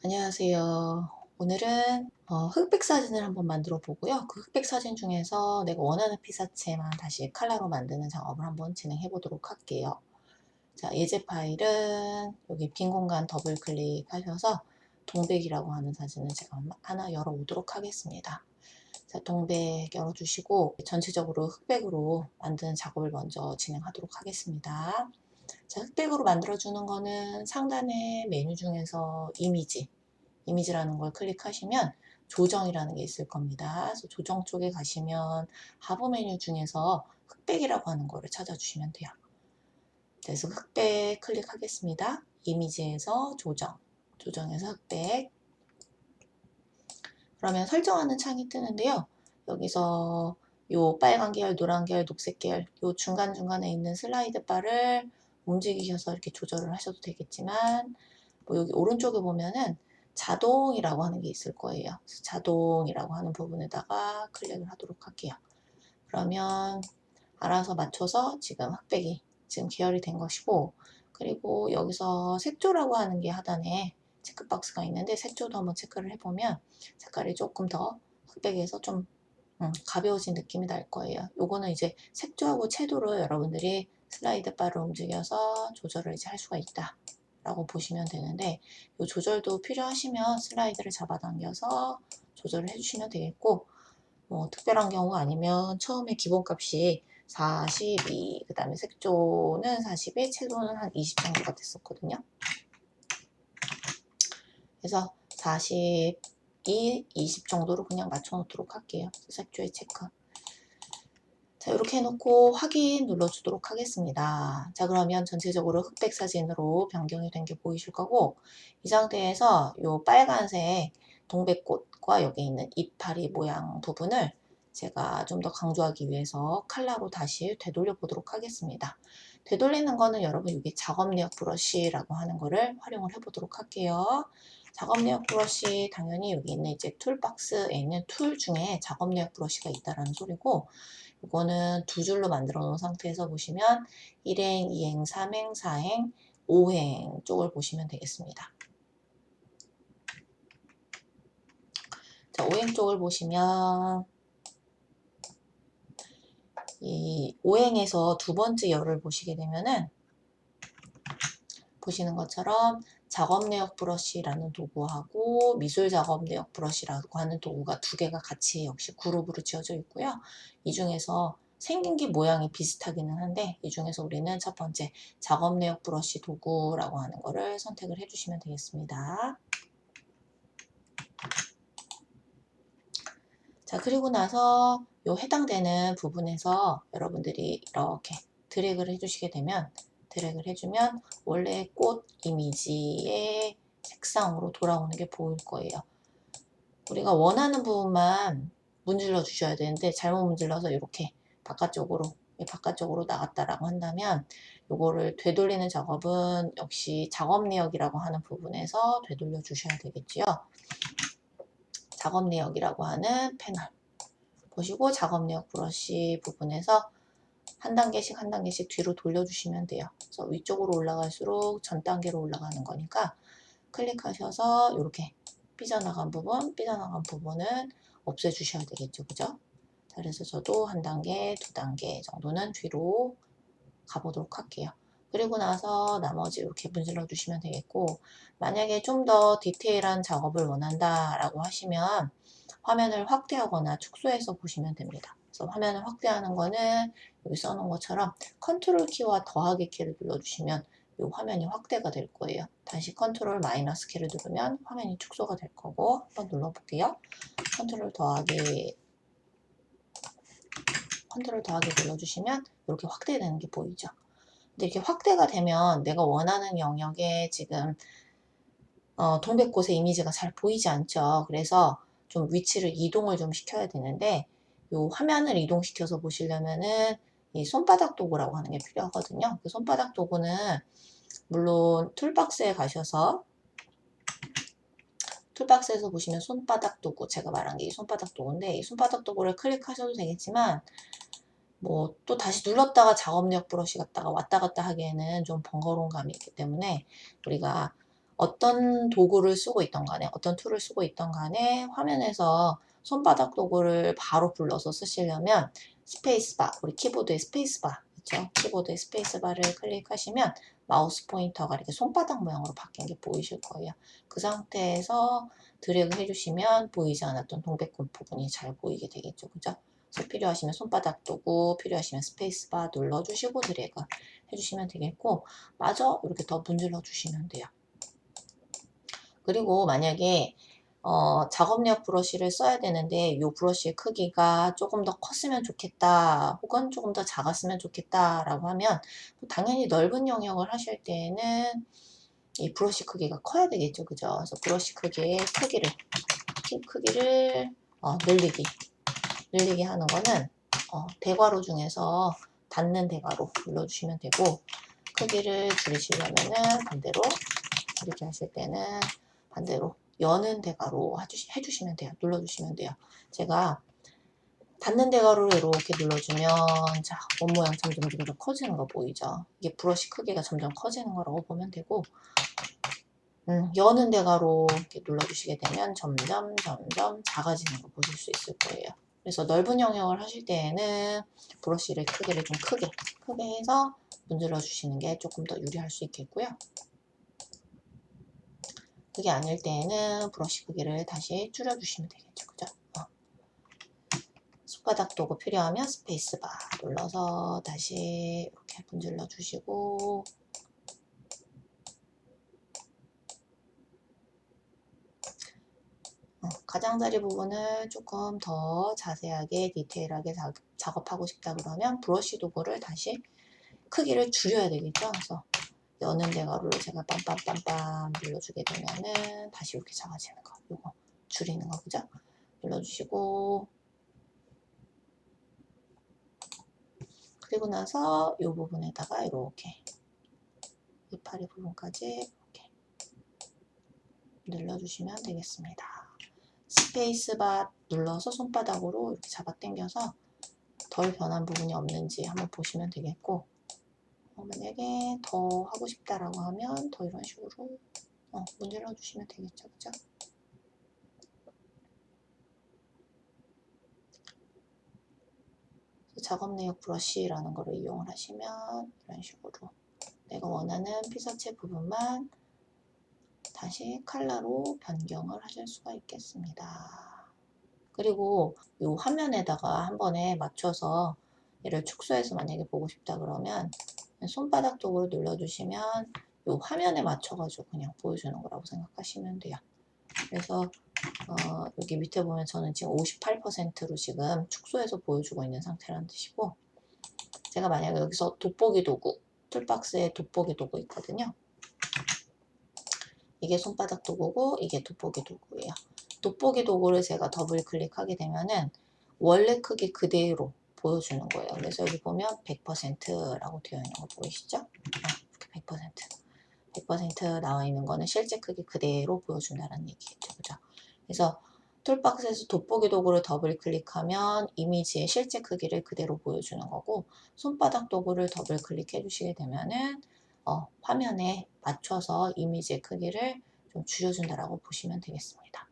안녕하세요. 오늘은 흑백 사진을 한번 만들어 보고요. 그 흑백 사진 중에서 내가 원하는 피사체만 다시 컬러로 만드는 작업을 한번 진행해 보도록 할게요. 자, 예제 파일은 여기 빈 공간 더블 클릭하셔서 동백이라고 하는 사진을 제가 하나 열어 오도록 하겠습니다. 자, 동백 열어주시고 전체적으로 흑백으로 만드는 작업을 먼저 진행하도록 하겠습니다. 자, 흑백으로 만들어주는 거는 상단의 메뉴 중에서 이미지라는 걸 클릭하시면 조정이라는 게 있을 겁니다. 그래서 조정 쪽에 가시면 하부 메뉴 중에서 흑백이라고 하는 거를 찾아주시면 돼요. 그래서 흑백 클릭하겠습니다. 이미지에서 조정에서 흑백. 그러면 설정하는 창이 뜨는데요. 여기서 요 빨간 계열, 노란 계열, 녹색 계열 요 중간중간에 있는 슬라이드 바를 움직이셔서 이렇게 조절을 하셔도 되겠지만 뭐 여기 오른쪽에 보면은 자동이라고 하는 게 있을 거예요. 자동이라고 하는 부분에다가 클릭을 하도록 할게요. 그러면 알아서 맞춰서 지금 흑백이 지금 계열이 된 것이고, 그리고 여기서 색조라고 하는 게 하단에 체크박스가 있는데 색조도 한번 체크를 해보면 색깔이 조금 더 흑백에서 좀 가벼워진 느낌이 날 거예요. 요거는 이제 색조하고 채도를 여러분들이 슬라이드 바를 움직여서 조절을 이제 할 수가 있다 라고 보시면 되는데, 요 조절도 필요하시면 슬라이드를 잡아당겨서 조절을 해주시면 되겠고, 뭐 특별한 경우 아니면 처음에 기본값이 42, 그 다음에 색조는 41, 채도는 한 20 정도가 됐었거든요. 그래서 42, 20 정도로 그냥 맞춰 놓도록 할게요. 색조의 체크. 자, 이렇게 해놓고 확인 눌러주도록 하겠습니다. 자, 그러면 전체적으로 흑백 사진으로 변경이 된 게 보이실 거고, 이 상태에서 이 빨간색 동백꽃과 여기 있는 이파리 모양 부분을 제가 좀 더 강조하기 위해서 컬러로 다시 되돌려 보도록 하겠습니다. 되돌리는 거는 여러분 여기 작업 내역 브러쉬라고 하는 거를 활용을 해 보도록 할게요. 작업 내역 브러쉬 당연히 여기 있는 이제 툴박스에 있는 툴 중에 작업 내역 브러쉬가 있다라는 소리고, 이거는 두 줄로 만들어 놓은 상태에서 보시면 1행, 2행, 3행, 4행, 5행 쪽을 보시면 되겠습니다. 자, 5행 쪽을 보시면 이 5행에서 두 번째 열을 보시게 되면은 보시는 것처럼 작업 내역 브러쉬라는 도구하고 미술 작업 내역 브러쉬라고 하는 도구가 두 개가 같이 역시 그룹으로 지어져 있고요. 이 중에서 생긴 게 모양이 비슷하기는 한데, 이 중에서 우리는 첫 번째 작업 내역 브러쉬 도구라고 하는 거를 선택을 해주시면 되겠습니다. 자, 그리고 나서 요 해당되는 부분에서 여러분들이 이렇게 드래그를 해주시게 되면, 드래그를 해주면 원래 꽃 이미지의 색상으로 돌아오는 게 보일 거예요. 우리가 원하는 부분만 문질러 주셔야 되는데 잘못 문질러서 이렇게 바깥쪽으로 나갔다라고 한다면, 요거를 되돌리는 작업은 역시 작업 내역이라고 하는 부분에서 되돌려 주셔야 되겠지요. 작업 내역이라고 하는 패널 보시고 작업 내역 브러쉬 부분에서 한 단계씩 한 단계씩 뒤로 돌려주시면 돼요. 그래서 위쪽으로 올라갈수록 전 단계로 올라가는 거니까 클릭하셔서 이렇게 삐져나간 부분은 없애주셔야 되겠죠. 그죠? 자, 그래서 저도 한 단계, 두 단계 정도는 뒤로 가보도록 할게요. 그리고 나서 나머지 이렇게 문질러 주시면 되겠고, 만약에 좀 더 디테일한 작업을 원한다라고 하시면 화면을 확대하거나 축소해서 보시면 됩니다. 그래서 화면을 확대하는 거는 여기 써놓은 것처럼 컨트롤 키와 더하기 키를 눌러주시면 이 화면이 확대가 될 거예요. 다시 컨트롤 마이너스 키를 누르면 화면이 축소가 될 거고, 한번 눌러볼게요. 컨트롤 더하기 눌러주시면 이렇게 확대되는 게 보이죠. 근데 이렇게 확대가 되면 내가 원하는 영역에 지금 동백꽃의 이미지가 잘 보이지 않죠. 그래서 좀 위치를 이동을 좀 시켜야 되는데, 요 화면을 이동시켜서 보시려면은 이 손바닥 도구라고 하는 게 필요하거든요. 그 손바닥 도구는 물론 툴박스에 가셔서 툴박스에서 보시면 손바닥 도구, 제가 말한 게 이 손바닥 도구인데, 이 손바닥 도구를 클릭하셔도 되겠지만 뭐 또 다시 눌렀다가 작업력 브러쉬 갖다가 왔다 갔다 하기에는 좀 번거로운 감이 있기 때문에 우리가 어떤 도구를 쓰고 있던 간에 어떤 툴을 쓰고 있던 간에 화면에서 손바닥 도구를 바로 불러서 쓰시려면 스페이스바, 우리 키보드의 스페이스바 있죠? 키보드의 스페이스바를 클릭하시면 마우스 포인터가 이렇게 손바닥 모양으로 바뀐 게 보이실 거예요. 그 상태에서 드래그 해주시면 보이지 않았던 동백꽃 부분이 잘 보이게 되겠죠. 그죠? 그래서 필요하시면 손바닥 도구, 필요하시면 스페이스바 눌러주시고 드래그 해주시면 되겠고, 마저 이렇게 더 문질러 주시면 돼요. 그리고 만약에 작업력 브러쉬를 써야 되는데 이 브러쉬의 크기가 조금 더 컸으면 좋겠다 혹은 조금 더 작았으면 좋겠다 라고 하면 당연히 넓은 영역을 하실 때에는 이 브러쉬 크기가 커야 되겠죠. 그죠? 그래서 브러쉬 크기의 크기를 팁 크기를 늘리기 하는 거는 대괄호 중에서 닫는 대괄호 눌러주시면 되고, 크기를 줄이시려면은 반대로, 이렇게 하실 때는 반대로 여는 대괄호 해주시면 돼요. 눌러주시면 돼요. 제가 닫는 대괄호로 이렇게 눌러주면 자, 원 모양 점점 커지는 거 보이죠? 이게 브러쉬 크기가 점점 커지는 거라고 보면 되고, 여는 대괄호 이렇게 눌러주시게 되면 점점 작아지는 거 보실 수 있을 거예요. 그래서 넓은 영역을 하실 때에는 브러쉬를 크기를 좀 크게 해서 문질러 주시는 게 조금 더 유리할 수 있겠고요. 그게 아닐 때에는 브러쉬 크기를 다시 줄여주시면 되겠죠. 그죠? 손바닥 도구 필요하면 스페이스바 눌러서 다시 이렇게 문질러 주시고, 가장자리 부분을 조금 더 자세하게 디테일하게 작업하고 싶다 그러면 브러쉬 도구를 다시 크기를 줄여야 되겠죠. 그래서 여는 대괄호를 제가 빰빰빰빰 눌러주게 되면은 다시 이렇게 작아지는 거, 요거 줄이는 거, 그죠? 눌러주시고, 그리고 나서 이 부분에다가 이렇게 이파리 부분까지 이렇게 눌러주시면 되겠습니다. 스페이스바 눌러서 손바닥으로 이렇게 잡아 당겨서 덜 변한 부분이 없는지 한번 보시면 되겠고, 만약에 더 하고 싶다라고 하면 더 이런 식으로 문질러 주시면 되겠죠. 그죠? 작업 내역 브러쉬라는 거를 이용을 하시면 이런 식으로 내가 원하는 피사체 부분만 다시 컬러로 변경을 하실 수가 있겠습니다. 그리고 이 화면에다가 한 번에 맞춰서 얘를 축소해서 만약에 보고 싶다 그러면 손바닥 도구를 눌러주시면 이 화면에 맞춰가지고 그냥 보여주는 거라고 생각하시면 돼요. 그래서 여기 밑에 보면 저는 지금 58%로 지금 축소해서 보여주고 있는 상태라는 뜻이고, 제가 만약에 여기서 돋보기 도구, 툴박스에 돋보기 도구 있거든요. 이게 손바닥 도구고 이게 돋보기 도구예요. 돋보기 도구를 제가 더블 클릭하게 되면은 원래 크기 그대로 보여주는 거예요. 그래서 여기 보면 100%라고 되어 있는 거 보이시죠? 이렇게 100% 나와 있는 거는 실제 크기 그대로 보여준다는 얘기겠죠. 그죠? 그래서 툴박스에서 돋보기 도구를 더블 클릭하면 이미지의 실제 크기를 그대로 보여주는 거고, 손바닥 도구를 더블 클릭해 주시게 되면은 화면에 맞춰서 이미지의 크기를 좀 줄여준다라고 보시면 되겠습니다.